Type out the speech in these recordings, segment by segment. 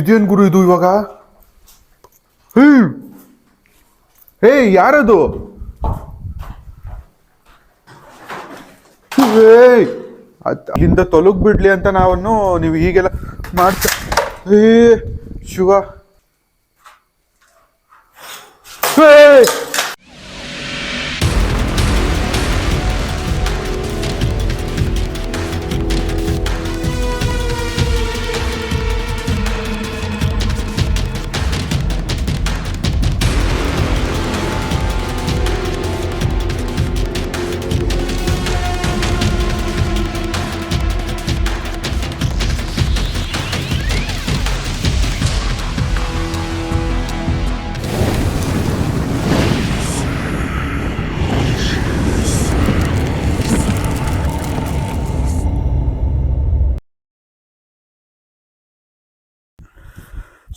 ಇದೇನ್ ಗುರು ಇದು ಇವಾಗ? ಹೇ ಹೇ ಯಾರದು? ಅಲ್ಲಿಂದ ತೊಲಗ್ ಬಿಡ್ಲಿ ಅಂತ ನಾವನ್ನು ನೀವು ಹೀಗೆಲ್ಲ ಮಾಡ್ತಾ. ಹೇ Shiva, hey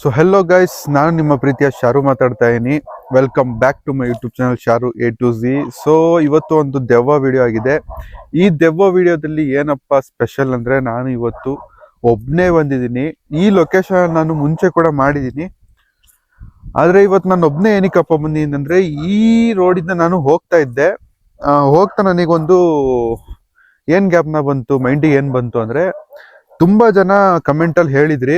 so hello guys, ನಾನು ನಿಮ್ಮ ಪ್ರೀತಿಯ ಶಾರು ಮಾತಾಡ್ತಾ ಇದ್ದೀನಿ. Welcome back to my YouTube channel Sharu A to Z. So ಇವತ್ತು ಒಂದು ದೆವ್ವ ವಿಡಿಯೋ ಆಗಿದೆ. ಈ ದೆವ್ವ ವಿಡಿಯೋದಲ್ಲಿ ಏನಪ್ಪ ಸ್ಪೆಷಲ್ ಅಂದರೆ, ನಾನು ಇವತ್ತು ಒಬ್ಬನೇ ಬಂದಿದ್ದೀನಿ. ಈ ಲೊಕೇಶನ್ ನಾನು ಮುಂಚೆ ಕೂಡ ಮಾಡಿದ್ದೀನಿ, ಆದರೆ ಇವತ್ತು ನಾನು ಒಬ್ಬನೇ ಏನಕ್ಕಪ್ಪ ಬಂದಿದ್ದೀನಿ ಅಂದರೆ, ಈ ರೋಡಿಂದ ನಾನು ಹೋಗ್ತಾ ಇದ್ದೆ. ಹೋಗ್ತಾ ನನಗೊಂದು ಏನು ಗ್ಯಾಪ್ನ ಬಂತು, ಮೈಂಡಿಗೆ ಏನು ಬಂತು ಅಂದರೆ, ತುಂಬ ಜನ ಕಮೆಂಟಲ್ಲಿ ಹೇಳಿದ್ರಿ,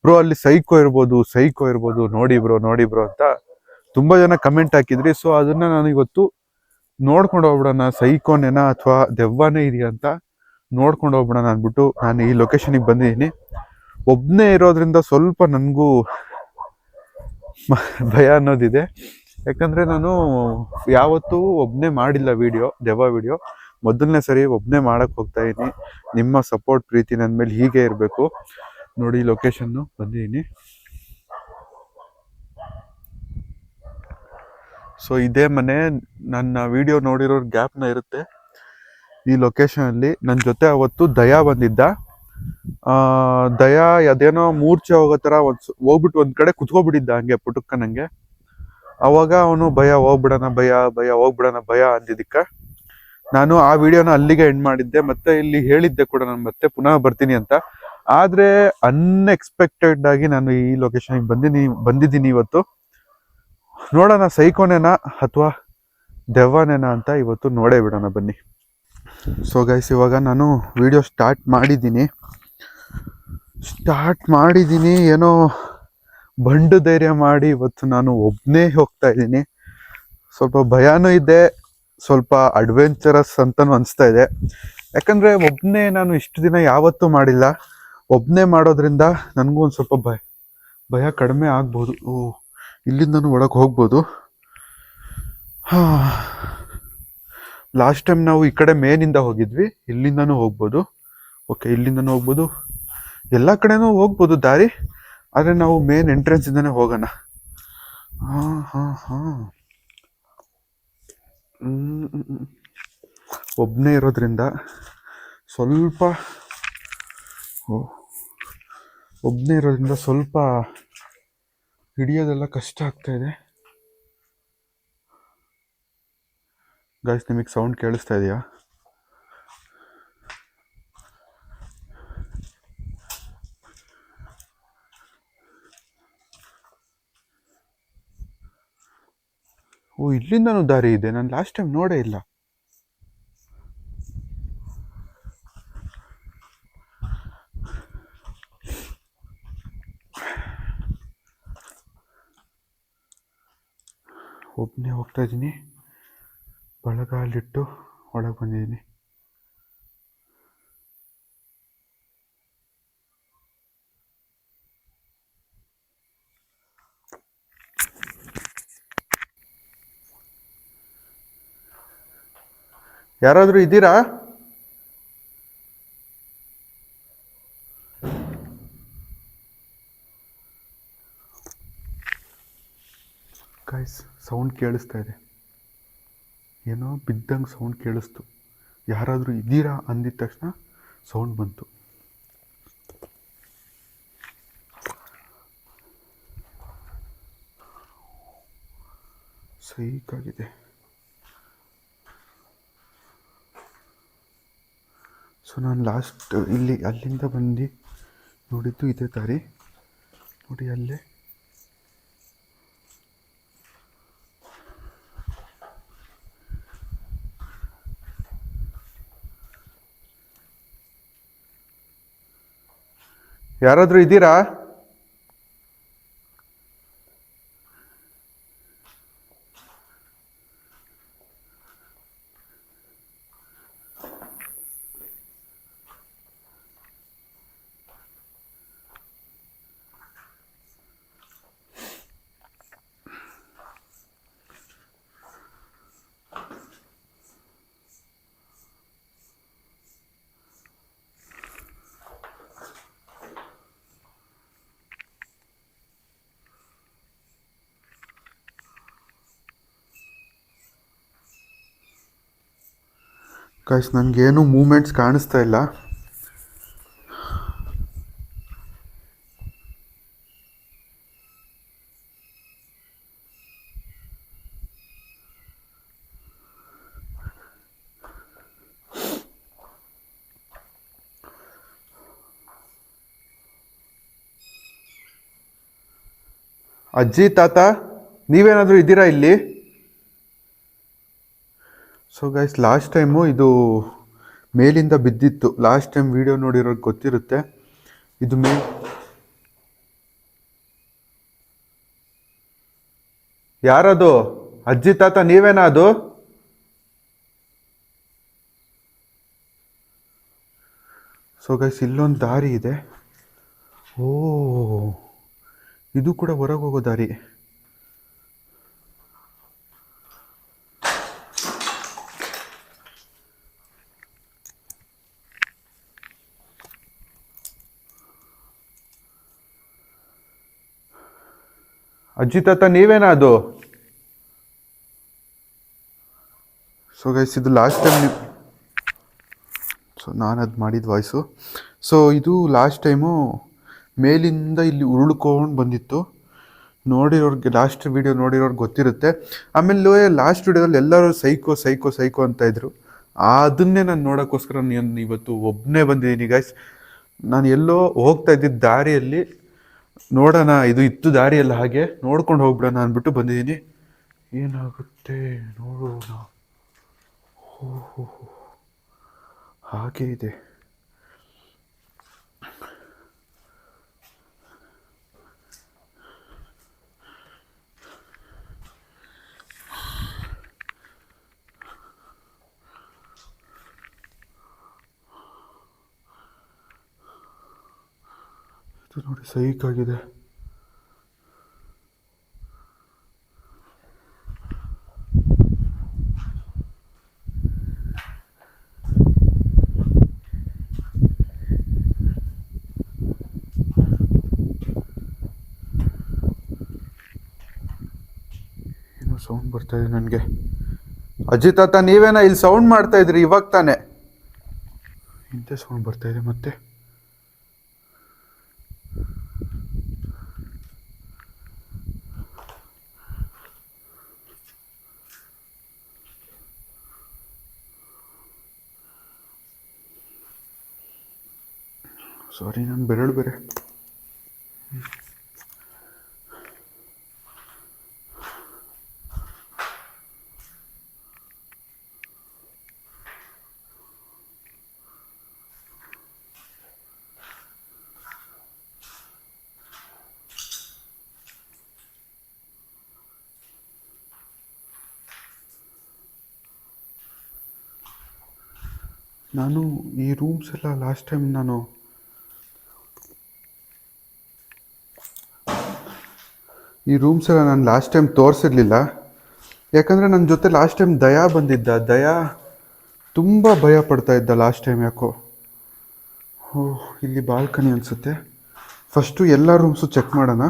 ಬ್ರೋ ಅಲ್ಲಿ ಸೈಕೋ ಇರ್ಬೋದು, ನೋಡಿ ಬ್ರೋ ಅಂತ ತುಂಬಾ ಜನ ಕಮೆಂಟ್ ಹಾಕಿದ್ರಿ. ಸೊ ಅದನ್ನ ನಾನು ಇವತ್ತು ನೋಡ್ಕೊಂಡು ಹೋಗ್ಬಿಡೋಣ, ಸೈಕೋನೇನಾ ಅಥವಾ ದೆವ್ವನೇ ಇದೆಯಾ ಅಂತ ನೋಡ್ಕೊಂಡು ಹೋಗ್ಬಿಡೋಣ ಅಂದ್ಬಿಟ್ಟು ನಾನು ಈ ಲೊಕೇಶನಿಗೆ ಬಂದಿದ್ದೀನಿ. ಒಬ್ಬನೇ ಇರೋದ್ರಿಂದ ಸ್ವಲ್ಪ ನನಗೂ ಭಯ ಅನ್ನೋದಿದೆ, ಯಾಕಂದ್ರೆ ನಾನು ಯಾವತ್ತೂ ಒಬ್ಬನೇ ಮಾಡಿಲ್ಲ ದೆವ್ವ ವಿಡಿಯೋ. ಮೊದಲನೇ ಸರಿ ಒಬ್ಬನೇ ಮಾಡಕ್ ಹೋಗ್ತಾ ಇದ್ದೀನಿ. ನಿಮ್ಮ ಸಪೋರ್ಟ್, ಪ್ರೀತಿ ನನ್ನ ಮೇಲೆ ಹೀಗೆ ಇರಬೇಕು. ನೋಡಿ, ಲೊಕೇಶನ್ನು ಬಂದಿದ್ದೀನಿ. ಸೊ ಇದೇ ಮನೆ. ನನ್ನ ವಿಡಿಯೋ ನೋಡಿರೋರ್ ಗ್ಯಾಪ್ನ ಇರುತ್ತೆ ಈ ಲೊಕೇಶನಲ್ಲಿ. ನನ್ನ ಜೊತೆ ಅವತ್ತು ದಯಾ ಬಂದಿದ್ದ. ದಯಾ ಅದೇನೋ ಮೂರ್ಛೆ ಹೋಗೋ ಥರ ಹೋಗ್ಬಿಟ್ಟು ಒಂದು ಕಡೆ ಕುತ್ಕೊಬಿಟ್ಟಿದ್ದ ಹಂಗೆ ಪುಟುಕ್ಕ ನಂಗೆ. ಅವಾಗ ಅವನು ಭಯ ಹೋಗ್ಬಿಡೋಣ ಭಯ ಅಂದಿದ್ದಕ್ಕೆ ನಾನು ಆ ವಿಡಿಯೋನ ಅಲ್ಲಿಗೆ ಎಂಡ್ ಮಾಡಿದ್ದೆ. ಮತ್ತೆ ಇಲ್ಲಿ ಹೇಳಿದ್ದೆ ಕೂಡ ನಾನು ಮತ್ತೆ ಪುನಃ ಬರ್ತೀನಿ ಅಂತ. ಆದರೆ ಅನ್ಎಕ್ಸ್ಪೆಕ್ಟೆಡ್ ಆಗಿ ನಾನು ಈ ಲೊಕೇಶನ್ಗೆ ಬಂದಿದ್ದೀನಿ ಇವತ್ತು. ನೋಡೋಣ ಸೈಕೋನೇನಾ ಅಥವಾ ದೆವ್ವನೇನಾ ಅಂತ ಇವತ್ತು ನೋಡೇ ಬಿಡೋಣ, ಬನ್ನಿ. ಸೊ ಗೈಸ್, ಇವಾಗ ನಾನು ವಿಡಿಯೋ ಸ್ಟಾರ್ಟ್ ಮಾಡಿದ್ದೀನಿ. ಏನೋ ಬಂಡು ಧೈರ್ಯ ಮಾಡಿ ಇವತ್ತು ನಾನು ಒಬ್ಬನೇ ಹೋಗ್ತಾ ಇದ್ದೀನಿ. ಸ್ವಲ್ಪ ಭಯನೂ ಇದೆ, ಸ್ವಲ್ಪ ಅಡ್ವೆಂಚರಸ್ ಅಂತಲೂ ಅನಿಸ್ತಾ ಇದೆ. ಯಾಕಂದರೆ ಒಬ್ಬನೇ ನಾನು ಇಷ್ಟು ದಿನ ಯಾವತ್ತೂ ಮಾಡಿಲ್ಲ. ಒಬ್ಬನೇ ಮಾಡೋದ್ರಿಂದ ನನಗೂ ಒಂದು ಸ್ವಲ್ಪ ಭಯ ಕಡಿಮೆ ಆಗ್ಬೋದು. ಇಲ್ಲಿಂದನೂ ಒಳಗೆ ಹೋಗ್ಬೋದು. ಲಾಸ್ಟ್ ಟೈಮ್ ನಾವು ಈ ಕಡೆ ಮೇನಿಂದ ಹೋಗಿದ್ವಿ, ಇಲ್ಲಿಂದನೂ ಹೋಗ್ಬೋದು. ಓಕೆ, ಇಲ್ಲಿಂದನೂ ಹೋಗ್ಬೋದು, ಎಲ್ಲ ಕಡೆನೂ ಹೋಗ್ಬೋದು ದಾರಿ. ಆದರೆ ನಾವು ಮೇನ್ ಎಂಟ್ರೆನ್ಸಿಂದನೇ ಹೋಗೋಣ. ಒಬ್ಬನೇ ಇರೋದ್ರಿಂದ ಸ್ವಲ್ಪ ಹಿಡಿಯೋದೆಲ್ಲ ಕಷ್ಟ ಆಗ್ತಾ ಇದೆ. ಗೈಸ್, ನಿಮಗೆ ಸೌಂಡ್ ಕೇಳಿಸ್ತಾ ಇದೆಯಾ? ಇಲ್ಲಿಂದನೂ ದಾರಿ ಇದೆ, ನಾನು ಲಾಸ್ಟ್ ಟೈಮ್ ನೋಡೇ ಇಲ್ಲ. ಒಬ್ಬನೇ ಹೋಗ್ತಾ ಇದ್ದೀನಿ, ಬಳಗಾಲಿಟ್ಟು ಒಳಗೆ ಬಂದಿದ್ದೀನಿ. ಯಾರಾದರೂ ಇದ್ದೀರಾ? ಗೈಸ್, ಸೌಂಡ್ ಕೇಳಿಸ್ತಾ ಇದೆ, ಏನೋ ಬಿದ್ದಂಗೆ ಸೌಂಡ್ ಕೇಳಿಸ್ತು. ಯಾರಾದರೂ ಇದ್ದೀರಾ ಅಂದಿದ ತಕ್ಷಣ ಸೌಂಡ್ ಬಂತು. ಸೈಕಾಗಿದೆ. ಸೊ ನಾನು ಅಲ್ಲಿಂದ ಬಂದು ನೋಡಿದ್ದು ಇದೇ ದಾರಿ. ನೋಡಿ ಅಲ್ಲೇ ಯಾರಾದ್ರೂ ಇದ್ದೀರಾ? ಗೈಸ್ ನನಗೇನು ಮೂಮೆಂಟ್ಸ್ ಕಾಣಿಸ್ತಾ ಇಲ್ಲ. ಅಜ್ಜಿ ತಾತ ನೀವೇನಾದರೂ ಇದ್ದೀರಾ ಇಲ್ಲಿ? ಸೊ ಗೈಸ್ ಲಾಸ್ಟ್ ಟೈಮು ಇದು ಮೇಲಿಂದ ಬಿದ್ದಿತ್ತು. ಲಾಸ್ಟ್ ಟೈಮ್ ವಿಡಿಯೋ ನೋಡಿರೋದು ಗೊತ್ತಿರುತ್ತೆ. ಇದು ಯಾರದು? ಅಜ್ಜಿ ತಾತ ನೀವೇನಾ ಅದು? ಸೊ ಗೈಸ್ ಇಲ್ಲೊಂದು ದಾರಿ ಇದೆ. ಓ, ಇದು ಕೂಡ ಹೊರಗೆ ಹೋಗೋ ದಾರಿ. ಅಜ್ಜಿ ತಾತ ನೀವೇನಾ ಅದು? ಸೊ ಗೈಸ್ ಇದು ಲಾಸ್ಟ್ ಟೈಮ್ ನಾನು ಅದು ಮಾಡಿದ ವಾಯ್ಸು. ಸೊ ಇದು ಲಾಸ್ಟ್ ಟೈಮು ಮೇಲಿಂದ ಇಲ್ಲಿ ಉರುಳ್ಕೊಂಡು ಬಂದಿತ್ತು. ನೋಡಿರೋರ್ಗೆ ಲಾಸ್ಟ್ ವಿಡಿಯೋ ನೋಡಿರೋರ್ಗೆ ಗೊತ್ತಿರುತ್ತೆ. ಆಮೇಲೆ ಲಾಸ್ಟ್ ವಿಡಿಯೋದಲ್ಲಿ ಎಲ್ಲರೂ ಸೈಕೋ ಸೈಕೋ ಸೈಕೋ ಅಂತ ಇದ್ರು. ಅದನ್ನೇ ನಾನು ನೋಡೋಕ್ಕೋಸ್ಕರ ನಾನು ಇವತ್ತು ಒಬ್ಬನೇ ಬಂದಿದ್ದೀನಿ ಗೈಸ್. ನಾನು ಎಲ್ಲೋ ಹೋಗ್ತಾ ಇದ್ದಿದ್ದ ದಾರಿಯಲ್ಲಿ ನೋಡೋಣ, ಇದು ಇತ್ತು ದಾರಿಯಲ್ಲಿ, ಹಾಗೆ ನೋಡ್ಕೊಂಡು ಹೋಗ್ಬಿಡೋಣ ಅಂದ್ಬಿಟ್ಟು ಬಂದಿದ್ದೀನಿ. ಏನಾಗುತ್ತೆ ನೋಡೋಣ. ಓಹೋ, ಹಾಗೆ ಇದೆ. ಇದು ನೋಡಿ ಸೈಕ್ ಆಗಿದೆ. ಏನೋ ಸೌಂಡ್ ಬರ್ತಾ ಇದೆ ನನಗೆ. ಅಜ್ಜಿ ತಾತ ನೀವೇನಾ ಇಲ್ಲಿ ಸೌಂಡ್ ಮಾಡ್ತಾ ಇದ್ರಿ ಇವಾಗ ತಾನೆ? ಇಂಥ ಸೌಂಡ್ ಬರ್ತಾ ಇದೆ ಮತ್ತೆ. ಸಾರಿ, ನಾನು ಬೆರಳು ಬೇರೆ. ನಾನು ಈ ರೂಮ್ಸ್ ಎಲ್ಲ ಲಾಸ್ಟ್ ಟೈಮ್ ನಾನು ಲಾಸ್ಟ್ ಟೈಮ್ ತೋರಿಸಿರ್ಲಿಲ್ಲ. ಯಾಕಂದರೆ ನನ್ನ ಜೊತೆ ಲಾಸ್ಟ್ ಟೈಮ್ ದಯಾ ಬಂದಿದ್ದ. ದಯಾ ತುಂಬ ಭಯ ಪಡ್ತಾ ಇದ್ದ ಲಾಸ್ಟ್ ಟೈಮ್ ಯಾಕೋ. ಓಹ್, ಇಲ್ಲಿ ಬಾಲ್ಕನಿ ಅನಿಸುತ್ತೆ. ಫಸ್ಟು ಎಲ್ಲ ರೂಮ್ಸು ಚೆಕ್ ಮಾಡೋಣ.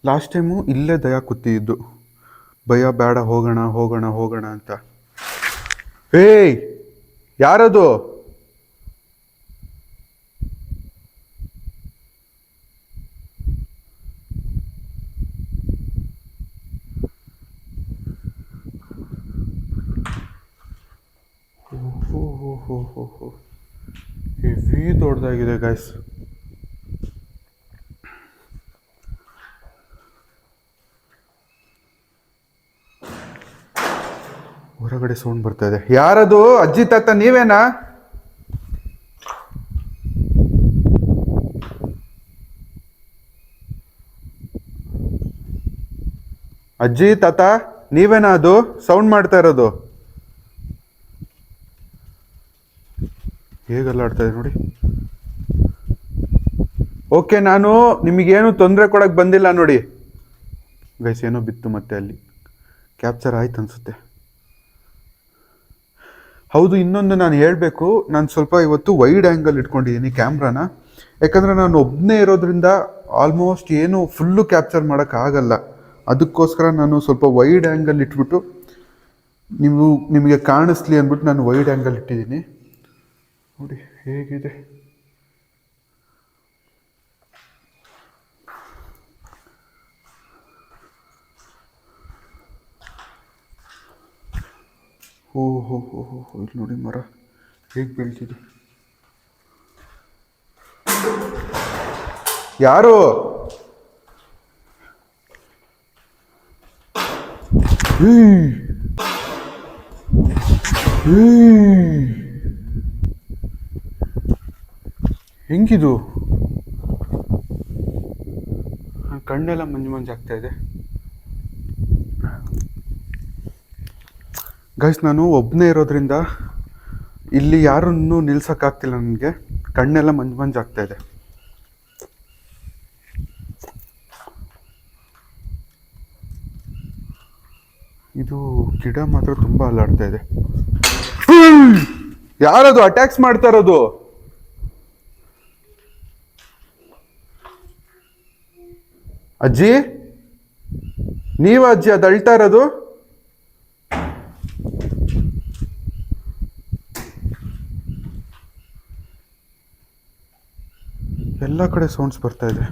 ಲಾಸ್ಟ್ ಟೈಮು ಇಲ್ಲೇ ದಯಾ ಕೂತಿದ್ದು. ಭಯ ಬೇಡ, ಹೋಗೋಣ ಹೋಗೋಣ ಹೋಗೋಣ ಅಂತ. ಏಯ್, ಯಾರದು? ಓಹೋ, ಹೆವಿ ದೊಡ್ಡದಾಗಿದೆ ಗಾಯ್ಸ್. ಹೊರಗಡೆ ಸೌಂಡ್ ಬರ್ತಾ ಇದೆ. ಯಾರದು? ಅಜ್ಜಿ ತಾತ ನೀವೇನಾ? ಅಜ್ಜಿ ತಾತ ನೀವೇನಾ? ಅದು ಸೌಂಡ್ ಮಾಡ್ತಾ ಇರೋದು ಹೇಗೆಲ್ಲ ಆಡ್ತಾ ಇದೆ ನೋಡಿ. ಓಕೆ, ನಾನು ನಿಮಗೇನು ತೊಂದರೆ ಕೊಡಕ್ಕೆ ಬಂದಿಲ್ಲ ನೋಡಿ ಗೈಸ್. ಏನೋ ಬಿತ್ತು ಮತ್ತೆ ಅಲ್ಲಿ ಕ್ಯಾಪ್ಚರ್ ಆಯ್ತು ಅನ್ಸುತ್ತೆ. ಹೌದು, ಇನ್ನೊಂದು ನಾನು ಹೇಳಬೇಕು, ನಾನು ಸ್ವಲ್ಪ ಇವತ್ತು ವೈಡ್ ಆ್ಯಂಗಲ್ ಇಟ್ಕೊಂಡಿದ್ದೀನಿ ಕ್ಯಾಮ್ರಾನ. ಯಾಕಂದರೆ ನಾನು ಒಬ್ಬನೇ ಇರೋದ್ರಿಂದ ಆಲ್ಮೋಸ್ಟ್ ಏನು ಫುಲ್ಲು ಕ್ಯಾಪ್ಚರ್ ಮಾಡೋಕ್ಕಾಗಲ್ಲ. ಅದಕ್ಕೋಸ್ಕರ ನಾನು ಸ್ವಲ್ಪ ವೈಡ್ ಆ್ಯಂಗಲ್ ಇಟ್ಬಿಟ್ಟು ನಿಮಗೆ ಕಾಣಿಸ್ಲಿ ಅಂದ್ಬಿಟ್ಟು ನಾನು ವೈಡ್ ಆ್ಯಂಗಲ್ ಇಟ್ಟಿದ್ದೀನಿ. ನೋಡಿ ಹೇಗಿದೆ. ಓ ಹೋ ಹೋ ಹೋ, ಇಲ್ಲಿ ನೋಡಿ ಮರ ಹೇಗೆ ಬೀಳ್ತಿದೆ. ಯಾರು? ಹೆಂಗಿದು? ಕಣ್ಣೆಲ್ಲ ಮಂಜು ಆಗ್ತಾ ಇದೆ ಗೈಸ್. ನಾನು ಒಬ್ಬನೇ ಇರೋದ್ರಿಂದ ಇಲ್ಲಿ ಯಾರನ್ನು ನಿಲ್ಸೋಕ್ಕಾಗ್ತಿಲ್ಲ ನನಗೆ. ಕಣ್ಣೆಲ್ಲ ಮಂಜು ಆಗ್ತಾ ಇದೆ. ಇದು ಗಿಡ ಮಾತ್ರ ತುಂಬಾ ಅಲ್ಲಾಡ್ತಾ ಇದೆ. ಯಾರದು ಅಟ್ಯಾಕ್ಸ್ ಮಾಡ್ತಾ ಇರೋದು? ಅಜ್ಜಿ ನೀವ ಅಜ್ಜಿ ಅದು ಅಳ್ತಾ ಇರೋದು? ಎಲ್ಲ ಕಡೆ ಸೌಂಡ್ಸ್ ಬರ್ತಾ ಇದೆ.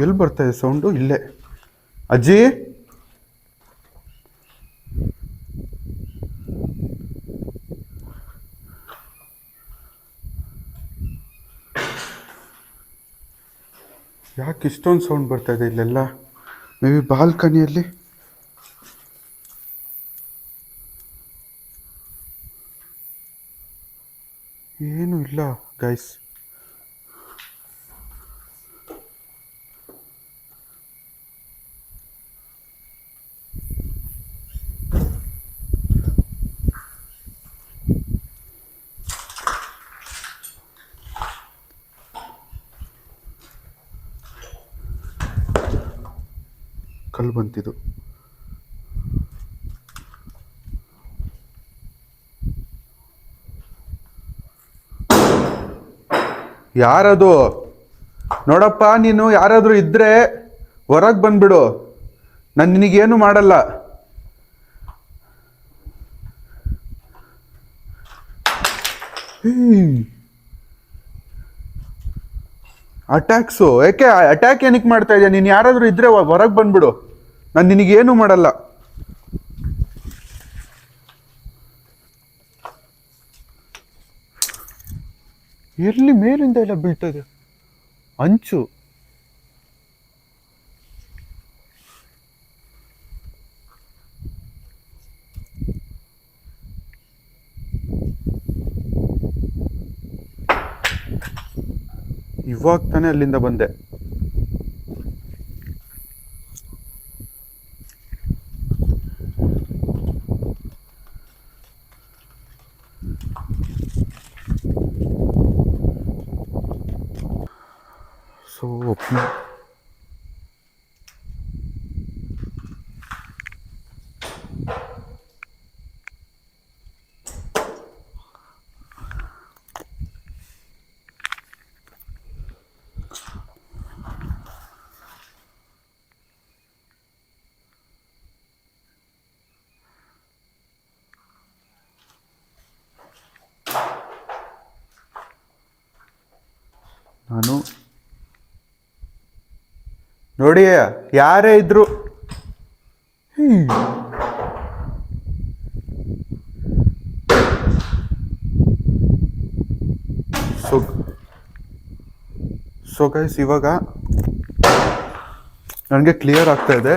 ಎಲ್ಲಿ ಬರ್ತಾ ಇದೆ ಸೌಂಡು? ಇಲ್ಲೇ. ಅಜ್ಜಿ ಯಾಕೆ ಇಷ್ಟೊಂದು ಸೌಂಡ್ ಬರ್ತಾ ಇದೆ ಇಲ್ಲೆಲ್ಲ? ಮೇ ಬಿ ಬಾಲ್ಕನಿಯಲ್ಲಿ. ಏನು ಇಲ್ಲ ಗೈಸ್. ಕಲ್ಲು ಬಂತಿದ್ದು. ಯಾರದು? ನೋಡಪ್ಪ, ನೀನು ಯಾರಾದ್ರೂ ಇದ್ರೆ ಹೊರಗೆ ಬಂದ್ಬಿಡು. ನಾನು ನಿನಗೇನು ಮಾಡಲ್ಲ. ಅಟ್ಯಾಕ್ಸು ಯಾಕೆ? ಅಟ್ಯಾಕ್ ಏನಕ್ಕೆ ಮಾಡ್ತಾ ಇದೆಯಾ? ನೀನು ಯಾರಾದ್ರೂ ಇದ್ರೆ ಹೊರಗೆ ಬಂದ್ಬಿಡು. ನಾನು ನಿನಗೇನು ಮಾಡಲ್ಲ. ಎಲ್ಲಿ ಮೇಲಿಂದ ಎಲ್ಲ ಬೀಳ್ತದೆ ಅಂಚು. ಇವಾಗ ತಾನೇ ಅಲ್ಲಿಂದ ಬಂದೆ. ಸೊ ನಾನು ನೋಡಿ, ಯಾರೇ ಇದ್ರು ಸೊ ಗೈಸ್, ಇವಾಗ ನನಗೆ ಕ್ಲಿಯರ್ ಆಗ್ತಾ ಇದೆ.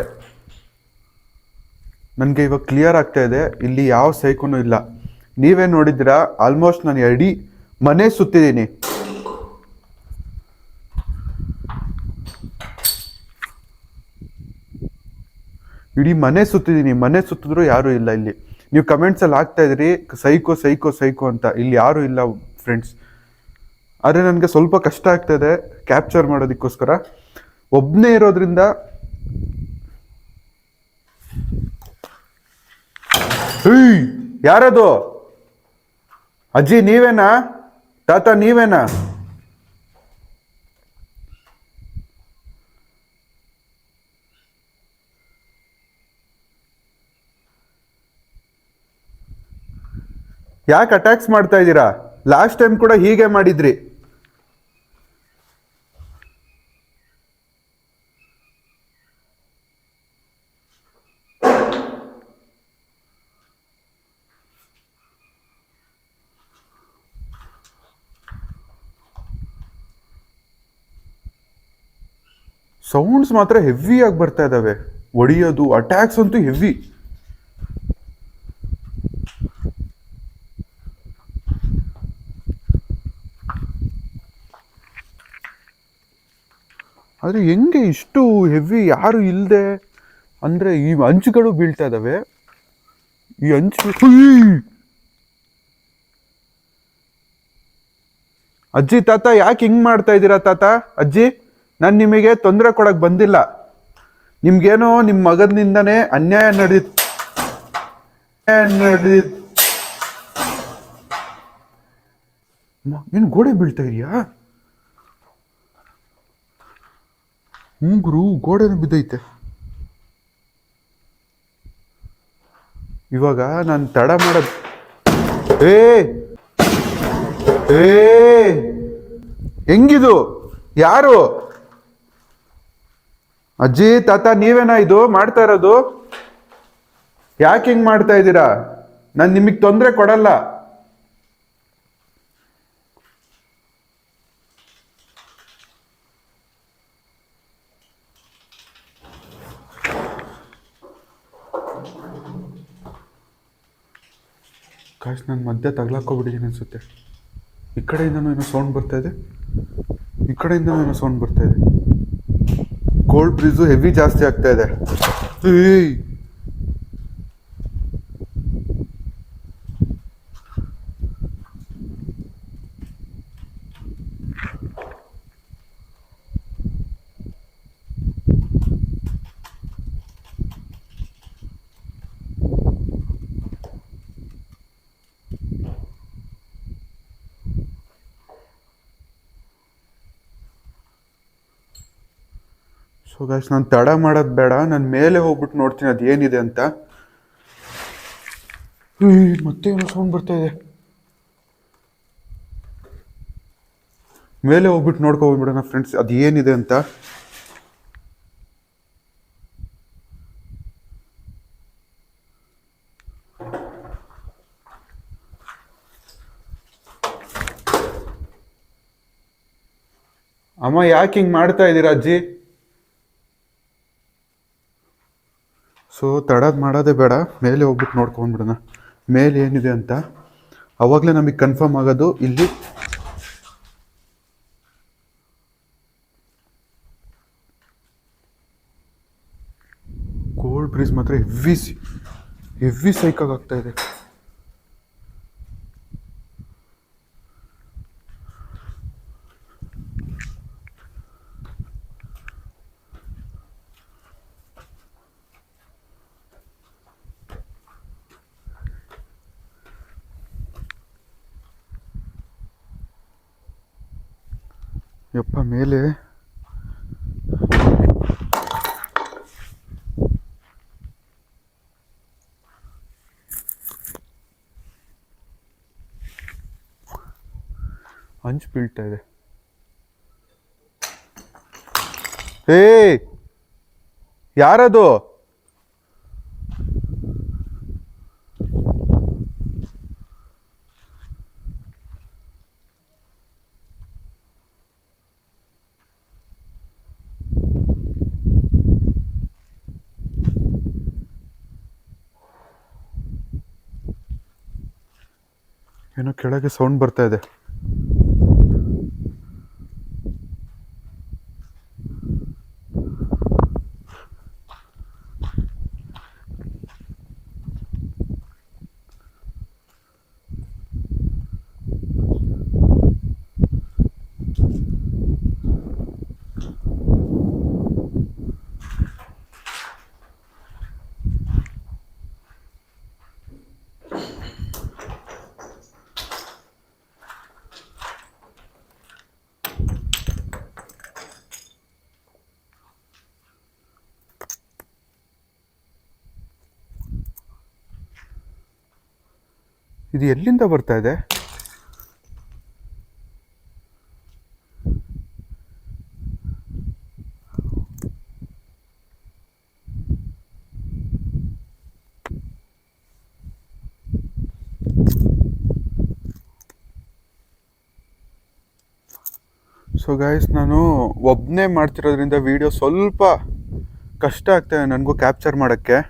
ನನಗೆ ಇವಾಗ ಕ್ಲಿಯರ್ ಆಗ್ತಾ ಇದೆ, ಇಲ್ಲಿ ಯಾವ ಸೈಕೋನು ಇಲ್ಲ. ನೀವೇ ನೋಡಿದ್ದೀರಾ, ಆಲ್ಮೋಸ್ಟ್ ನಾನು ಇಡೀ ಮನೆ ಸುತ್ತಿದ್ದೀನಿ. ಇಡೀ ಮನೆ ಸುತ್ತಿದ್ರು ಯಾರೂ ಇಲ್ಲ ಇಲ್ಲಿ. ನೀವು ಕಮೆಂಟ್ಸಲ್ಲಿ ಹಾಕ್ತಾ ಇದ್ರಿ ಸೈಕೋ ಸೈಕೋ ಸೈಕೋ ಅಂತ, ಇಲ್ಲಿ ಯಾರೂ ಇಲ್ಲ ಫ್ರೆಂಡ್ಸ್. ಆದರೆ ನನಗೆ ಸ್ವಲ್ಪ ಕಷ್ಟ ಆಗ್ತಾಯಿದೆ ಕ್ಯಾಪ್ಚರ್ ಮಾಡೋದಕ್ಕೋಸ್ಕರ, ಒಬ್ಬನೇ ಇರೋದ್ರಿಂದ. ಯಾರದು? ಅಜ್ಜಿ ನೀವೇನಾ? ತಾತ ನೀವೇನಾ? ಯಾಕೆ ಅಟ್ಯಾಕ್ಸ್ ಮಾಡ್ತಾ ಇದ್ದೀರಾ? ಲಾಸ್ಟ್ ಟೈಮ್ ಕೂಡ ಹೀಗೆ ಮಾಡಿದ್ರಿ. ಸೌಂಡ್ಸ್ ಮಾತ್ರ ಹೆವಿ ಆಗಿ ಬರ್ತಾ ಇದ್ದಾವೆ, ಹೊಡಿಯೋದು, ಅಟ್ಯಾಕ್ಸ್ ಅಂತೂ ಹೆವಿ. ಆದರೆ ಹೆಂಗೆ ಇಷ್ಟು ಹೆವಿ, ಯಾರು ಇಲ್ಲದೆ ಅಂದರೆ ಈ ಅಂಚುಗಳು ಬೀಳ್ತಾ ಇದ್ದಾವೆ. ಈ ಅಂಚು, ಅಜ್ಜಿ ತಾತ ಯಾಕೆ ಹಿಂಗೆ ಮಾಡ್ತಾ ಇದ್ದೀರಾ? ತಾತ ಅಜ್ಜಿ, ನಾನು ನಿಮಗೆ ತೊಂದರೆ ಕೊಡಕ್ಕೆ ಬಂದಿಲ್ಲ. ನಿಮ್ಗೇನೋ ನಿಮ್ಮ ಮಗನಿಂದನೇ ಅನ್ಯಾಯ ನಡೆದಿತ್ತು. ಏನು ಗೋಡೆ ಬೀಳ್ತಾ ಇದೆಯಾ? ಗುರು, ಗೋಡೆನೂ ಬಿದ್ದೈತೆ. ಇವಾಗ ನಾನು ತಡ ಮಾಡೋದು. ಹೆಂಗಿದು? ಯಾರು? ಅಜ್ಜಿ ತಾತ ನೀವೇನಾ ಇದು ಮಾಡ್ತಾ ಇರೋದು? ಯಾಕೆ ಹಿಂಗ್ ಮಾಡ್ತಾ ಇದ್ದೀರಾ? ನಾನು ನಿಮಗೆ ತೊಂದರೆ ಕೊಡಲ್ಲ. ಕಾಶ್, ನಾನು ಮಧ್ಯೆ ತಗ್ಲಾಕೋಬಿಟ್ಟಿದ್ದೀನಿ ಅನ್ಸುತ್ತೆ. ಈ ಕಡೆಯಿಂದನೂ ಏನೋ ಸೌಂಡ್ ಬರ್ತಾ ಇದೆ, ಈ ಕಡೆಯಿಂದನೂ ಏನೋ ಸೌಂಡ್ ಬರ್ತಾ ಇದೆ. ಗೋಲ್ಡ್ ಬ್ರಿಡ್ಜು ಹೆವಿ ಜಾಸ್ತಿ ಆಗ್ತಾ ಇದೆ. ಸೊ ಗಾಯ್ಸ್, ನಾನು ತಡ ಮಾಡೋದು ಬೇಡ, ನಾನು ಮೇಲೆ ಹೋಗ್ಬಿಟ್ಟು ನೋಡ್ತೀನಿ ಅದು ಏನಿದೆ ಅಂತ. ಮತ್ತೆ ಏನೋ ಸೌಂಡ್ ಬರ್ತಾ ಇದೆ. ಮೇಲೆ ಹೋಗ್ಬಿಟ್ಟು ನೋಡ್ಕೊಂಡ್ಬಿಡೋಣ ಫ್ರೆಂಡ್ಸ್, ಅದು ಏನಿದೆ ಅಂತ. ಅಮ್ಮ, ಯಾಕೆ ಹಿಂಗೆ ಮಾಡ್ತಾ ಇದ್ದೀರಾ ಅಜ್ಜಿ? ಸೊ ತಡದ್ ಮಾಡೋದೇ ಬೇಡ, ಮೇಲೆ ಹೋಗ್ಬಿಟ್ಟು ನೋಡ್ಕೊಂಡ್ಬಿಡೋಣ ಮೇಲೆ ಏನಿದೆ ಅಂತ. ಅವಾಗಲೇ ನಮಗೆ ಕನ್ಫರ್ಮ್ ಆಗೋದು. ಇಲ್ಲಿ ಗೋಲ್ಡ್ ಬ್ರಿಡ್ಜ್ ಮಾತ್ರ ಹೆವಿ ಸೈಕಾಗಿ ಆಗ್ತಾ ಇದೆ. ಯಪ್ಪ, ಮೇಲೆ ಹಂಚು ಬೀಳ್ತಾ ಇದೆ. ಯಾರದು? ಏನೋ ಕೆಳಗೆ ಸೌಂಡ್ ಬರ್ತಾ ಇದೆ. ಇದು ಎಲ್ಲಿಂದ ಬರ್ತಾ ಇದೆ? ಸೊ ಗೈಸ್, ನಾನು ಒಬ್ಬನೇ ಮಾಡ್ತಿರೋದ್ರಿಂದ ವಿಡಿಯೋ ಸ್ವಲ್ಪ ಕಷ್ಟ ಆಗ್ತಾಯಿದೆ ನನಗೂ ಕ್ಯಾಪ್ಚರ್ ಮಾಡೋಕ್ಕೆ.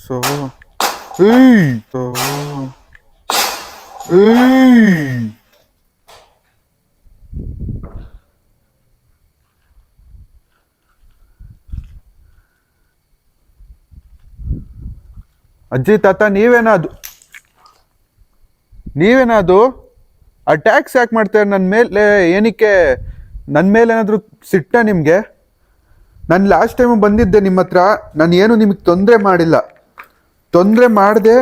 So, hey, so, hey. ಅಜ್ಜಿ ತಾತ ನೀವೇನದು ಅಟ್ಯಾಕ್ಸ್ ಯಾಕೆ ಮಾಡ್ತಾರೆ ನನ್ನ ಮೇಲೆ? ಏನಕ್ಕೆ ನನ್ನ ಮೇಲೆ ಏನಾದರೂ ಸಿಟ್ಟ ನಿಮಗೆ? ನಾನು ಲಾಸ್ಟ್ ಟೈಮ್ ಬಂದಿದ್ದೆ ನಿಮ್ಮ ಹತ್ರ, ನಾನು ಏನು ನಿಮಗೆ ತೊಂದರೆ ಮಾಡಿಲ್ಲ, ತೊಂದರೆ ಮಾಡದೆ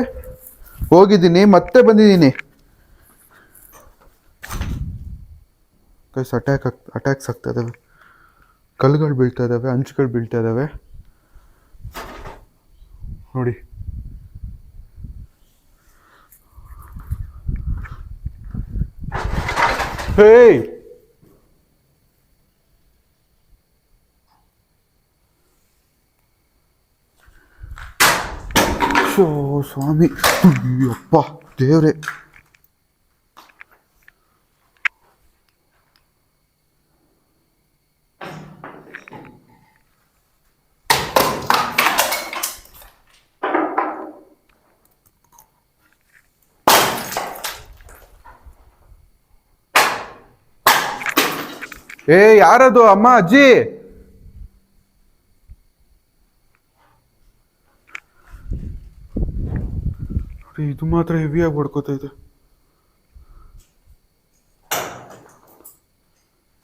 ಹೋಗಿದ್ದೀನಿ, ಮತ್ತೆ ಬಂದಿದ್ದೀನಿ. ಗೈಸ್, ಅಟ್ಯಾಕ್ಸ್ ಆಗ್ತಾ ಇದ್ದಾವೆ, ಕಲ್ಲುಗಳು ಬೀಳ್ತಾ ಇದ್ದಾವೆ, ಹಂಚುಗಳು ಬೀಳ್ತಾ ಇದ್ದಾವೆ ನೋಡಿ. ಹೇಯ್, ಶೋ ಸ್ವಾಮಿ, ಅಪ್ಪ ದೇವ್ರೆ. ಏ ಯಾರದು? ಅಮ್ಮ, ಅಜ್ಜಿ, ಇದು ಮಾತ್ರ ಹೆವಿಯಾಗಿ ಹೊಡ್ಕೋತಾ ಇದೆ.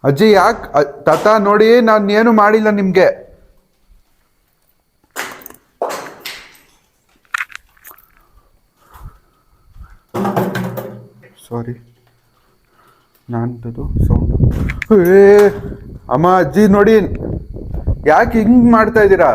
ಅಜ್ಜಿ ಯಾಕೆ? ತಾತ ನೋಡಿ, ನಾನು ಏನು ಮಾಡಿಲ್ಲ ನಿಮ್ಗೆ. ಸಾರಿ, ನಾನದು ಸೌಂಡ್. ಏ ಅಮ್ಮ, ಅಜ್ಜಿ ನೋಡಿ, ಯಾಕೆ ಹಿಂಗ್ ಮಾಡ್ತಾ ಇದ್ದೀರಾ?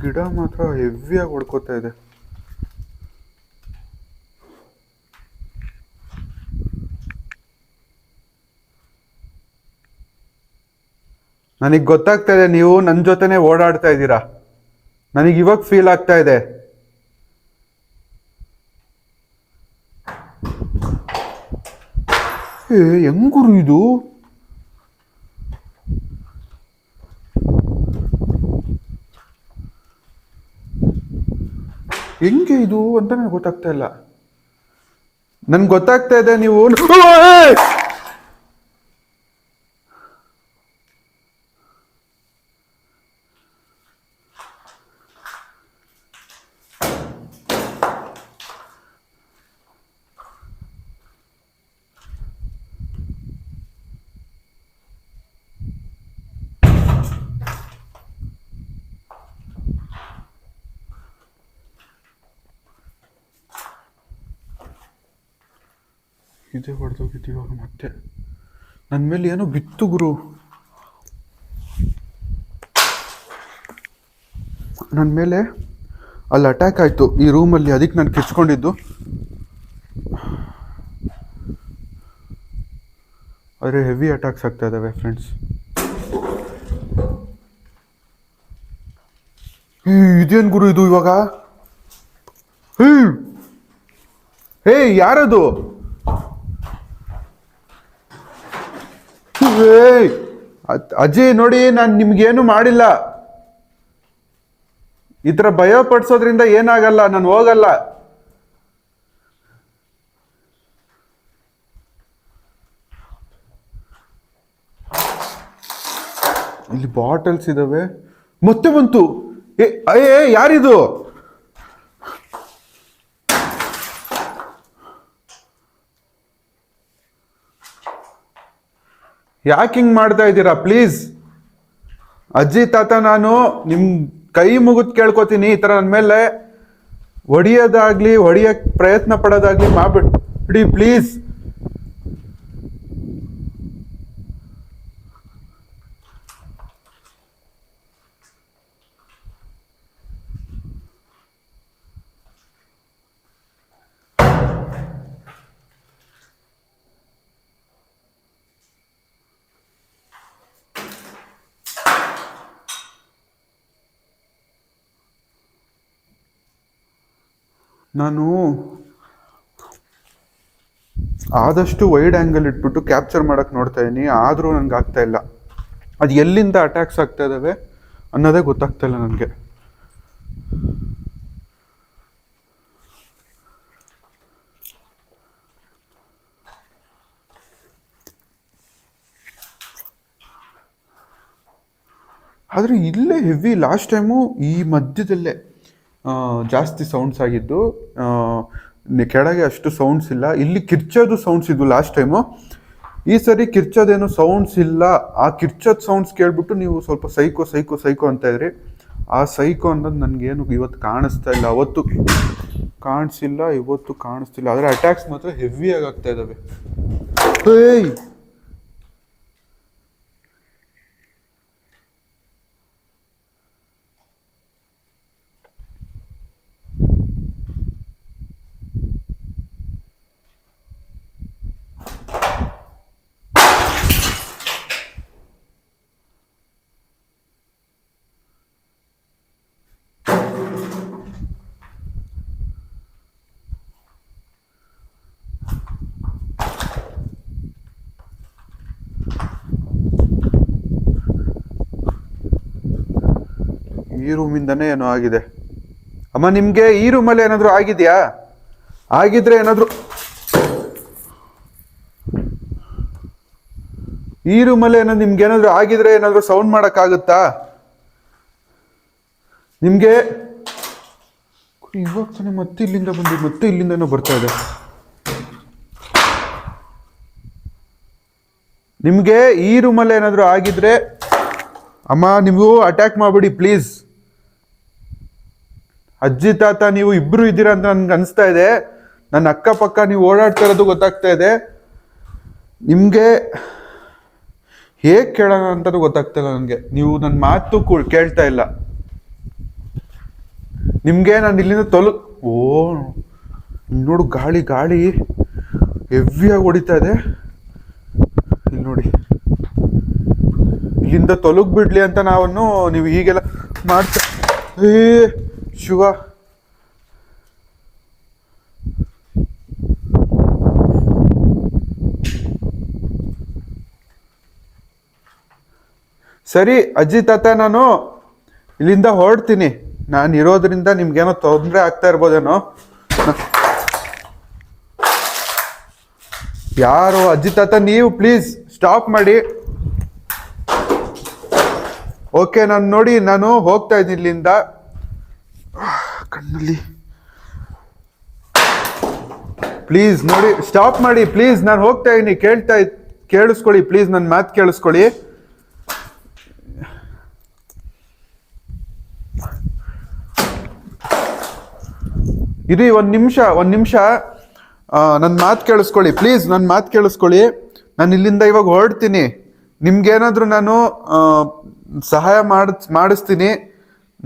ಗಿಡ ಮಾತ್ರ ಹೆವಿಯಾಗಿ ಹೊಡ್ಕೋತಾ ಇದೆ. ನನಗೆ ಗೊತ್ತಾಗ್ತಾ ಇದೆ, ನೀವು ನನ್ನ ಜೊತೆನೆ ಓಡಾಡ್ತಾ ಇದ್ದೀರಾ. ನನಗೆ ಇವಾಗ ಫೀಲ್ ಆಗ್ತಾ ಇದೆ. ಹೆಂಗುರು ಇದು? ಹೆಂಗೆ ಇದು ಅಂತ ನನಗೆ ಗೊತ್ತಾಗ್ತಾ ಇಲ್ಲ. ನನ್ಗೆ ಗೊತ್ತಾಗ್ತಾ ಇದೆ ನೀವು ಇದೇ ಹೊಡೆದೋಗಿತ್ತು ಇವಾಗ ಮತ್ತೆ ನನ್ನ ಮೇಲೆ ಏನೋ ಬಿತ್ತು ಗುರು. ನನ್ನ ಮೇಲೆ ಅಲ್ಲಿ ಅಟ್ಯಾಕ್ ಆಯಿತು ಈ ರೂಮಲ್ಲಿ, ಅದಕ್ಕೆ ನಾನು ಕಿರ್ಚ್ಕೊಂಡಿದ್ದು. ಆದರೆ ಹೆವಿ ಅಟ್ಯಾಕ್ಸ್ ಆಗ್ತಾ ಇದ್ದಾವೆ ಫ್ರೆಂಡ್ಸ್. ಇದೇನು ಗುರು ಇದು ಇವಾಗ? ಹೇ ಯಾರದು? ಅಜ್ಜಿ ನೋಡಿ, ನಾನು ನಿಮ್ಗೇನು ಮಾಡಿಲ್ಲ. ಈ ಥರ ಭಯ ಪಡಿಸೋದ್ರಿಂದ ಏನಾಗಲ್ಲ, ನಾನು ಹೋಗಲ್ಲ. ಇಲ್ಲಿ ಬಾಟಲ್ಸ್ ಇದಾವೆ. ಮತ್ತೆ ಬಂತು. ಏ ಯಾರಿದು? ಯಾಕೆ ಹಿಂಗ್ ಮಾಡ್ತಾ ಇದ್ದೀರಾ? ಪ್ಲೀಸ್ ಅಜ್ಜಿ ತಾತ, ನಾನು ನಿಮ್ ಕೈ ಮುಗಿದ್ ಕೇಳ್ಕೊತೀನಿ, ಈ ತರ ನನ್ನ ಮೇಲೆ ಹೊಡಿಯೋದಾಗ್ಲಿ ಹೊಡಿಯಕ್ ಪ್ರಯತ್ನ ಪಡೋದಾಗ್ಲಿ ಮಾಡ್ಬಿಡಿ ಪ್ಲೀಸ್. ನಾನು ಆದಷ್ಟು ವೈಡ್ ಆ್ಯಂಗಲ್ ಇಟ್ಬಿಟ್ಟು ಕ್ಯಾಪ್ಚರ್ ಮಾಡಕ್ಕೆ ನೋಡ್ತಾ ಇದ್ದೀನಿ, ಆದರೂ ನನಗೆ ಆಗ್ತಾ ಇಲ್ಲ. ಅದು ಎಲ್ಲಿಂದ ಅಟ್ಯಾಕ್ಸ್ ಆಗ್ತಾ ಇದ್ದಾವೆ ಅನ್ನೋದೇ ಗೊತ್ತಾಗ್ತಾ ಇಲ್ಲ ನನಗೆ. ಆದರೆ ಇಲ್ಲೇ ಹೆವಿ, ಲಾಸ್ಟ್ ಟೈಮು ಈ ಮಧ್ಯದಲ್ಲೇ ಜಾಸ್ತಿ ಸೌಂಡ್ಸ್ ಆಗಿದ್ದು, ಕೆಳಗೆ ಅಷ್ಟು ಸೌಂಡ್ಸ್ ಇಲ್ಲ. ಇಲ್ಲಿ ಕಿರ್ಚೋದು ಸೌಂಡ್ಸ್ ಇದ್ವು ಲಾಸ್ಟ್ ಟೈಮು. ಈ ಸರಿ ಕಿರ್ಚೋದೇನು ಸೌಂಡ್ಸ್ ಇಲ್ಲ. ಆ ಕಿರ್ಚೋದು ಸೌಂಡ್ಸ್ ಕೇಳ್ಬಿಟ್ಟು ನೀವು ಸ್ವಲ್ಪ ಸೈಕೋ ಸೈಕೋ ಸೈಕೋ ಅಂತ ಇದ್ರಿ. ಆ ಸೈಕೋ ಅನ್ನೋದು ನನಗೇನು ಇವತ್ತು ಕಾಣಿಸ್ತಾ ಇಲ್ಲ. ಅವತ್ತು ಕಾಣಿಸಿಲ್ಲ, ಇವತ್ತು ಕಾಣಿಸ್ತಿಲ್ಲ. ಆದರೆ ಅಟ್ಯಾಕ್ಸ್ ಮಾತ್ರ ಹೆವಿಯಾಗಿ ಆಗ್ತಾ ಇದ್ದಾವೆ. ಏಯ್ ಈ ರೂಮಿಂದನೇ ಏನೋ ಆಗಿದೆ. ಅಮ್ಮ, ನಿಮ್ಗೆ ಈ ರೂಮಲ್ಲಿ ಏನಾದ್ರು ಆಗಿದೆಯಾ? ಆಗಿದ್ರೆ ಏನಾದ್ರು ಈ ರೂಮಲ್ಲಿ ನಿಮ್ಗೆ ಏನಾದ್ರು ಆಗಿದ್ರೆ ಏನಾದ್ರು ಸೌಂಡ್ ಮಾಡಕ್ಕಾಗುತ್ತಾ ನಿಮ್ಗೆ? ಇವಾಗ ತಾನೆ ಮತ್ತೆ ಇಲ್ಲಿಂದ ಬಂದು ಮತ್ತೆ ಇಲ್ಲಿಂದನೂ ಬರ್ತಾ ಇದೆ. ನಿಮ್ಗೆ ಈ ರೂಮಲ್ಲಿ ಏನಾದ್ರು ಆಗಿದ್ರೆ ಅಮ್ಮ, ನೀವು ಅಟ್ಯಾಕ್ ಮಾಡ್ಬಿಡಿ ಪ್ಲೀಸ್. ಅಜ್ಜಿ ತಾತ ನೀವು ಇಬ್ರು ಇದ್ದೀರಾ ಅಂತ ನನ್ಗೆ ಅನಿಸ್ತಾ ಇದೆ. ನನ್ನ ಅಕ್ಕಪಕ್ಕ ನೀವು ಓಡಾಡ್ತಾ ಇರೋದು ಗೊತ್ತಾಗ್ತಾ ಇದೆ. ನಿಮ್ಗೆ ಹೇಗೆ ಕೇಳೋಣ ಅಂತಲೂ ಗೊತ್ತಾಗ್ತಾ ಇಲ್ಲ ನನಗೆ. ನೀವು ನನ್ನ ಮಾತು ಕೇಳ್ತಾ ಇಲ್ಲ. ನಿಮ್ಗೆ ನಾನು ಇಲ್ಲಿಂದ ನೋಡು, ಗಾಳಿ ಗಾಳಿ ಹೆವಿಯಾಗಿ ಹೊಡಿತಾ ಇದೆ. ಇಲ್ಲಿ ನೋಡಿ, ಇಲ್ಲಿಂದ ಬಿಡ್ಲಿ ಅಂತ ನೀವು ಹೀಗೆಲ್ಲ ಮಾಡ್ತಾ ಶಿವ. ಸರಿ ಅಜ್ಜಿ ತಾತ, ನಾನು ಇಲ್ಲಿಂದ ಹೊರಡ್ತೀನಿ. ನಾನು ಇರೋದ್ರಿಂದ ನಿಮ್ಗೇನೋ ತೊಂದರೆ ಆಗ್ತಾ ಇರ್ಬೋದೇನೋ. ಯಾರು ಅಜ್ಜಿ ತಾತ, ನೀವು ಪ್ಲೀಸ್ ಸ್ಟಾಪ್ ಮಾಡಿ. ಓಕೆ, ನಾನು ಹೋಗ್ತಾ ಇದ್ದೀನಿ ಇಲ್ಲಿಂದ. ಕಣ್ಣಲ್ಲಿ ಪ್ಲೀಸ್ ನೋಡಿ, ಸ್ಟಾಪ್ ಮಾಡಿ ಪ್ಲೀಸ್. ನಾನು ಹೋಗ್ತಾ ಇದ್ದೀನಿ, ಕೇಳಿಸ್ಕೊಳ್ಳಿ ಪ್ಲೀಸ್, ನನ್ನ ಮಾತು ಕೇಳಿಸ್ಕೊಳ್ಳಿ. ಇರಿ, ಒಂದ್ ನಿಮಿಷ. ನನ್ನ ಮಾತು ಕೇಳಿಸ್ಕೊಳ್ಳಿ ಪ್ಲೀಸ್, ನನ್ನ ಮಾತು ಕೇಳಿಸ್ಕೊಳ್ಳಿ. ನಾನು ಇಲ್ಲಿಂದ ಇವಾಗ ಹೊರಡ್ತೀನಿ. ನಿಮ್ಗೇನಾದರೂ ನಾನು ಸಹಾಯ ಮಾಡಿಸ್ತೀನಿ.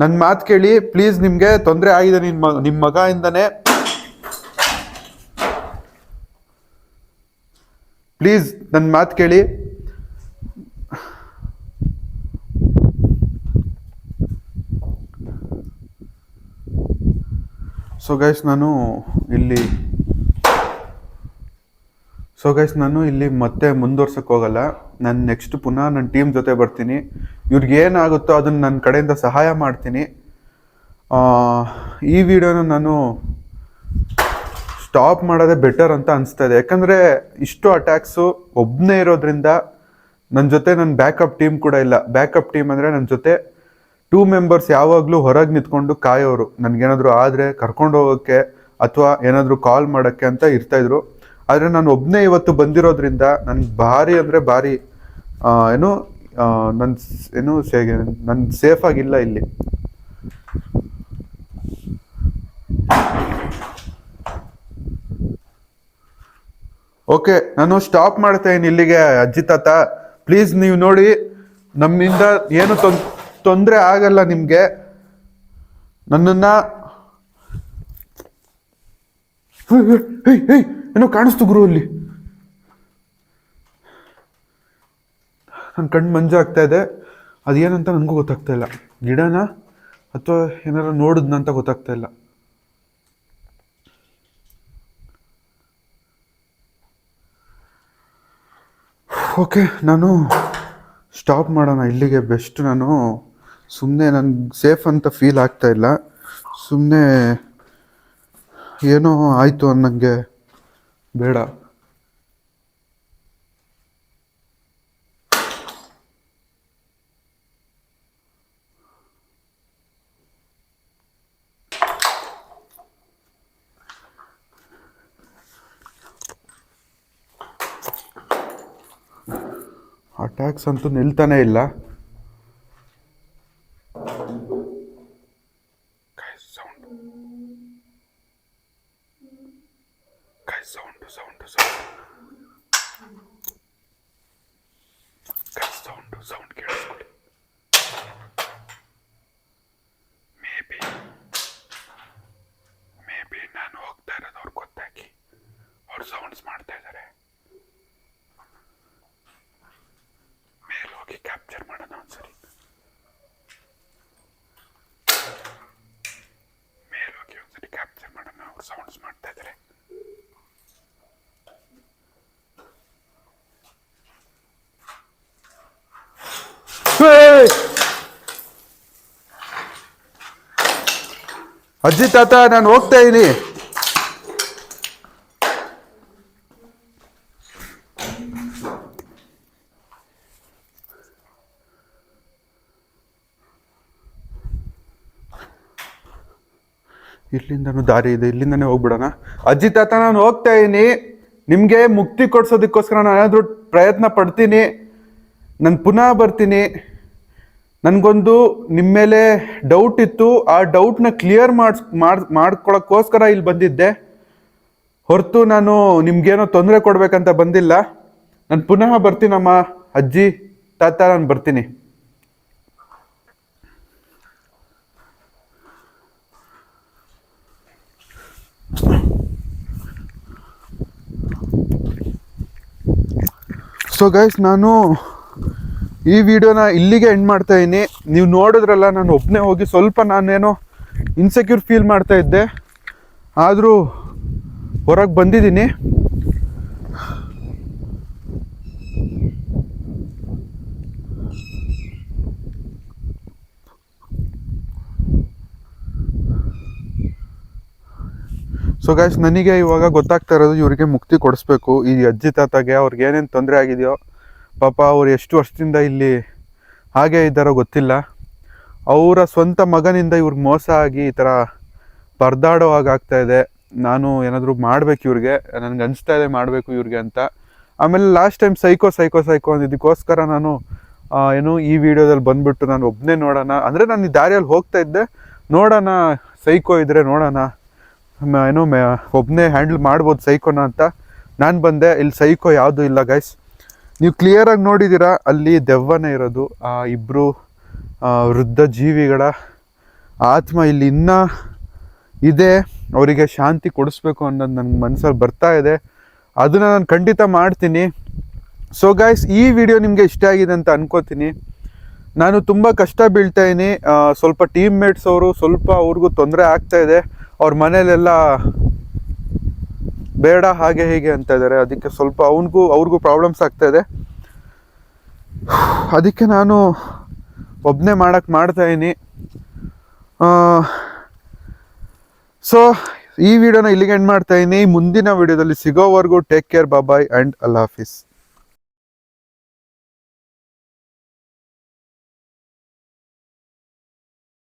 ನನ್ನ ಮಾತು ಕೇಳಿ ಪ್ಲೀಸ್. ನಿಮಗೆ ತೊಂದರೆ ಆಗಿದೆ ನಿಮ್ಮ ಮಗದಿಂದನೇ. ಪ್ಲೀಸ್ ನನ್ನ ಮಾತು ಕೇಳಿ. ಸೊ ಗೈಸ್ ನಾನು ಇಲ್ಲಿ ಮತ್ತೆ ಮುಂದುವರ್ಸಕ್ಕೆ ಹೋಗಲ್ಲ. ನಾನು ನೆಕ್ಸ್ಟ್ ಪುನಃ ನನ್ನ ಟೀಮ್ ಜೊತೆ ಬರ್ತೀನಿ. ಇವ್ರಿಗೆ ಏನಾಗುತ್ತೋ ಅದನ್ನು ನನ್ನ ಕಡೆಯಿಂದ ಸಹಾಯ ಮಾಡ್ತೀನಿ. ಈ ವಿಡಿಯೋನ ನಾನು ಸ್ಟಾಪ್ ಮಾಡೋದೇ ಬೆಟರ್ ಅಂತ ಅನಿಸ್ತಾ ಇದೆ. ಯಾಕಂದರೆ ಇಷ್ಟು ಅಟ್ಯಾಕ್ಸು ಒಬ್ಬನೇ ಇರೋದ್ರಿಂದ ನನ್ನ ಜೊತೆ ನನ್ನ ಬ್ಯಾಕಪ್ ಟೀಮ್ ಕೂಡ ಇಲ್ಲ. ಬ್ಯಾಕಪ್ ಟೀಮ್ ಅಂದರೆ ನನ್ನ ಜೊತೆ 2 ಮೆಂಬರ್ಸ್ ಯಾವಾಗಲೂ ಹೊರಗೆ ನಿಂತ್ಕೊಂಡು ಕಾಯೋರು, ನನಗೇನಾದರೂ ಆದರೆ ಕರ್ಕೊಂಡು ಹೋಗೋಕ್ಕೆ ಅಥವಾ ಏನಾದರೂ ಕಾಲ್ ಮಾಡೋಕ್ಕೆ ಅಂತ ಇರ್ತಾಯಿದ್ರು. ಆದರೆ ನಾನು ಒಬ್ಬನೇ ಇವತ್ತು ಬಂದಿರೋದ್ರಿಂದ ನನಗೆ ಭಾರಿ ಅಂದರೆ ಭಾರಿ ನನ್ನ ಸೇಫಾಗಿಲ್ಲ ಇಲ್ಲಿ. ಓಕೆ, ನಾನು ಸ್ಟಾಪ್ ಮಾಡ್ತಾ ಇದ್ದೀನಿ ಇಲ್ಲಿಗೆ. ಅಜ್ಜಿ ತಾತ ಪ್ಲೀಸ್ ನೀವು ನೋಡಿ, ನಮ್ಮಿಂದ ಏನು ತೊಂದರೆ ಆಗಲ್ಲ ನಿಮಗೆ. ನನ್ನನ್ನು ಏನೋ ಕಾಣಿಸ್ತು ಗುರು ಅಲ್ಲಿ. ನನ್ನ ಕಣ್ಣು ಮಂಜಾಗ್ತಾ ಇದೆ. ಅದೇನಂತ ನನಗೂ ಗೊತ್ತಾಗ್ತಾ ಇಲ್ಲ. ಗಿಡನ ಅಥವಾ ಏನಾರ ನೋಡಿದ್ನಂತ ಗೊತ್ತಾಗ್ತಾ ಇಲ್ಲ. ಓಕೆ, ನಾನು ಸ್ಟಾಪ್ ಮಾಡೋಣ ಇಲ್ಲಿಗೆ ಬೆಸ್ಟ್. ನಾನು ಸುಮ್ಮನೆ ನನಗೆ ಸೇಫ್ ಅಂತ ಫೀಲ್ ಆಗ್ತಾ ಇಲ್ಲ. ಸುಮ್ಮನೆ ಏನೋ ಆಯಿತು ಅನ್ನಂಗೆ ಬೇಡ. ಅಟ್ಯಾಕ್ಸ್ ಅಂತೂ ನಿಲ್ತಾನೆ ಇಲ್ಲ. ಸೌಂಡ್ ಕೇಳಿಸ್ಕೊಳ್ಳಿ. ಮೇ ಬಿ ನಾನು ಹೋಗ್ತಾ ಇರೋದು ಅವ್ರಿಗೆ ಗೊತ್ತಾಗಿ ಅವ್ರು ಸೌಂಡ್ಸ್ ಮಾಡ್ತಾ ಇದ್ದಾರೆ. ಮೇಲೆ ಹೋಗಿ ಕ್ಯಾಪ್ಚರ್ ಮಾಡೋಣ ಒಂದ್ಸರಿ. ಮೇಲೆ ಹೋಗಿ ಒಂದ್ಸರಿ ಕ್ಯಾಪ್ಚರ್ ಮಾಡೋಣ. ಅವ್ರು ಸೌಂಡ್ಸ್ ಮಾಡ್ತಾ ಇದ್ದಾರೆ. ಅಜ್ಜಿ ತಾತ ನಾನು ಹೋಗ್ತಾ ಇದ್ದೀನಿ. ಇಲ್ಲಿಂದನೂ ದಾರಿ ಇದೆ, ಇಲ್ಲಿಂದನೇ ಹೋಗ್ಬಿಡೋಣ. ಅಜ್ಜಿ ತಾತ ನಾನು ಹೋಗ್ತಾ ಇದ್ದೀನಿ. ನಿಮಗೆ ಮುಕ್ತಿ ಕೊಡ್ಸೋದಕ್ಕೋಸ್ಕರ ನಾನು ಏನಾದರೂ ಪ್ರಯತ್ನ ಪಡ್ತೀನಿ. ನಾನು ಪುನಃ ಬರ್ತೀನಿ. ನನಗೊಂದು ನಿಮ್ಮ ಮೇಲೆ ಡೌಟ್ ಇತ್ತು. ಆ ಡೌಟ್ನ ಕ್ಲಿಯರ್ ಮಾಡ್ಕೊಳಕ್ಕೋಸ್ಕರ ಇಲ್ಲಿ ಬಂದಿದ್ದೆ ಹೊರತು ನಾನು ನಿಮ್ಗೇನೋ ತೊಂದರೆ ಕೊಡ್ಬೇಕಂತ ಬಂದಿಲ್ಲ. ನಾನು ಪುನಃ ಬರ್ತೀನಮ್ಮ ಅಜ್ಜಿ ತಾತ, ನಾನು ಬರ್ತೀನಿ. ಸೊ ಗೈಸ್, ನಾನು ಈ ವಿಡಿಯೋನ ಇಲ್ಲಿಗೆ ಎಂಡ್ ಮಾಡ್ತಾ ಇದ್ದೀನಿ. ನೀವು ನೋಡಿದ್ರಲ್ಲ, ನಾನು ಒಬ್ಬನೇ ಹೋಗಿ ಸ್ವಲ್ಪ ನಾನೇನೋ ಇನ್ಸೆಕ್ಯೂರ್ ಫೀಲ್ ಮಾಡ್ತಾ ಇದ್ದೆ. ಆದರೂ ಹೊರಗೆ ಬಂದಿದ್ದೀನಿ. ಸೊ ಗೈಸ್, ನನಗೆ ಇವಾಗ ಗೊತ್ತಾಗ್ತಾ ಇರೋದು ಇವರಿಗೆ ಮುಕ್ತಿ ಕೊಡಿಸ್ಬೇಕು. ಈ ಅಜ್ಜಿ ತಾತಗೆ ಅವ್ರಿಗೆ ಏನೇನು ತೊಂದರೆ ಆಗಿದೆಯೋ ಪಾಪ, ಅವ್ರು ಎಷ್ಟು ವರ್ಷದಿಂದ ಇಲ್ಲಿ ಹಾಗೇ ಇದ್ದಾರೋ ಗೊತ್ತಿಲ್ಲ. ಅವರ ಸ್ವಂತ ಮಗನಿಂದ ಇವ್ರಿಗೆ ಮೋಸ ಆಗಿ ಈ ಥರ ಪರದಾಡೋ ಹಾಗಾಗ್ತಾ ಇದೆ. ನಾನು ಏನಾದರೂ ಮಾಡಬೇಕು ಇವ್ರಿಗೆ, ನನಗೆ ಅನಿಸ್ತಾ ಇದೆ ಮಾಡಬೇಕು ಇವ್ರಿಗೆ ಅಂತ. ಆಮೇಲೆ ಲಾಸ್ಟ್ ಟೈಮ್ ಸೈಕೋ ಇದಕ್ಕೋಸ್ಕರ ನಾನು ಈ ವಿಡಿಯೋದಲ್ಲಿ ಬಂದುಬಿಟ್ಟು ನಾನು ಒಬ್ಬನೇ ನೋಡೋಣ ಅಂದರೆ, ನಾನು ಈ ದಾರಿಯಲ್ಲಿ ಹೋಗ್ತಾ ಇದ್ದೆ, ನೋಡೋಣ ಸೈಕೋ ಇದ್ದರೆ ನೋಡೋಣ ಏನೋ ಒಬ್ಬನೇ ಹ್ಯಾಂಡಲ್ ಮಾಡ್ಬೋದು ಸೈಕೋನ ಅಂತ ನಾನು ಬಂದೆ. ಇಲ್ಲಿ ಸೈಕೋ ಯಾವುದೂ ಇಲ್ಲ ಗೈಸ್. ನೀವು ಕ್ಲಿಯರಾಗಿ ನೋಡಿದ್ದೀರಾ, ಅಲ್ಲಿ ದೆವ್ವನೇ ಇರೋದು. ಆ ಇಬ್ಬರು ವೃದ್ಧ ಜೀವಿಗಳ ಆತ್ಮ ಇಲ್ಲಿ ಇನ್ನೂ ಇದೆ. ಅವರಿಗೆ ಶಾಂತಿ ಕೊಡಿಸ್ಬೇಕು ಅನ್ನೋದು ನನ್ನ ಮನಸ್ಸಲ್ಲಿ ಬರ್ತಾ ಇದೆ. ಅದನ್ನು ನಾನು ಖಂಡಿತ ಮಾಡ್ತೀನಿ. ಸೊ ಗೈಸ್, ಈ ವಿಡಿಯೋ ನಿಮಗೆ ಇಷ್ಟ ಆಗಿದೆ ಅಂತ ಅನ್ಕೋತೀನಿ. ನಾನು ತುಂಬ ಕಷ್ಟ ಬೀಳ್ತಾಯಿದ್ದೀನಿ. ಸ್ವಲ್ಪ ಟೀಮ್ ಮೇಟ್ಸ್ ಅವರು ಸ್ವಲ್ಪ ಅವ್ರಿಗೂ ತೊಂದರೆ ಆಗ್ತಾಯಿದೆ. ಅವ್ರ ಮನೇಲೆಲ್ಲ ಬೇಡ ಹಾಗೆ ಹೀಗೆ ಅಂತ ಇದ್ದಾರೆ. ಅದಕ್ಕೆ ಸ್ವಲ್ಪ ಅವ್ರಿಗೂ ಪ್ರಾಬ್ಲಮ್ಸ್ ಆಗ್ತಾಯಿದೆ. ಅದಕ್ಕೆ ನಾನು ಒಬ್ಬನೇ ಮಾಡ್ತಾಯಿದ್ದೀನಿ. ಸೊ ಈ ವಿಡಿಯೋನ ಇಲ್ಲಿಗೆ ಎಂಡ್ ಮಾಡ್ತಾಯಿದ್ದೀನಿ. ಮುಂದಿನ ವಿಡಿಯೋದಲ್ಲಿ ಸಿಗೋವರೆಗೂ ಟೇಕ್ ಕೇರ್, ಬಾಯ್ ಆ್ಯಂಡ್ ಅಲ್ಲಾ ಹಾಫೀಸ್.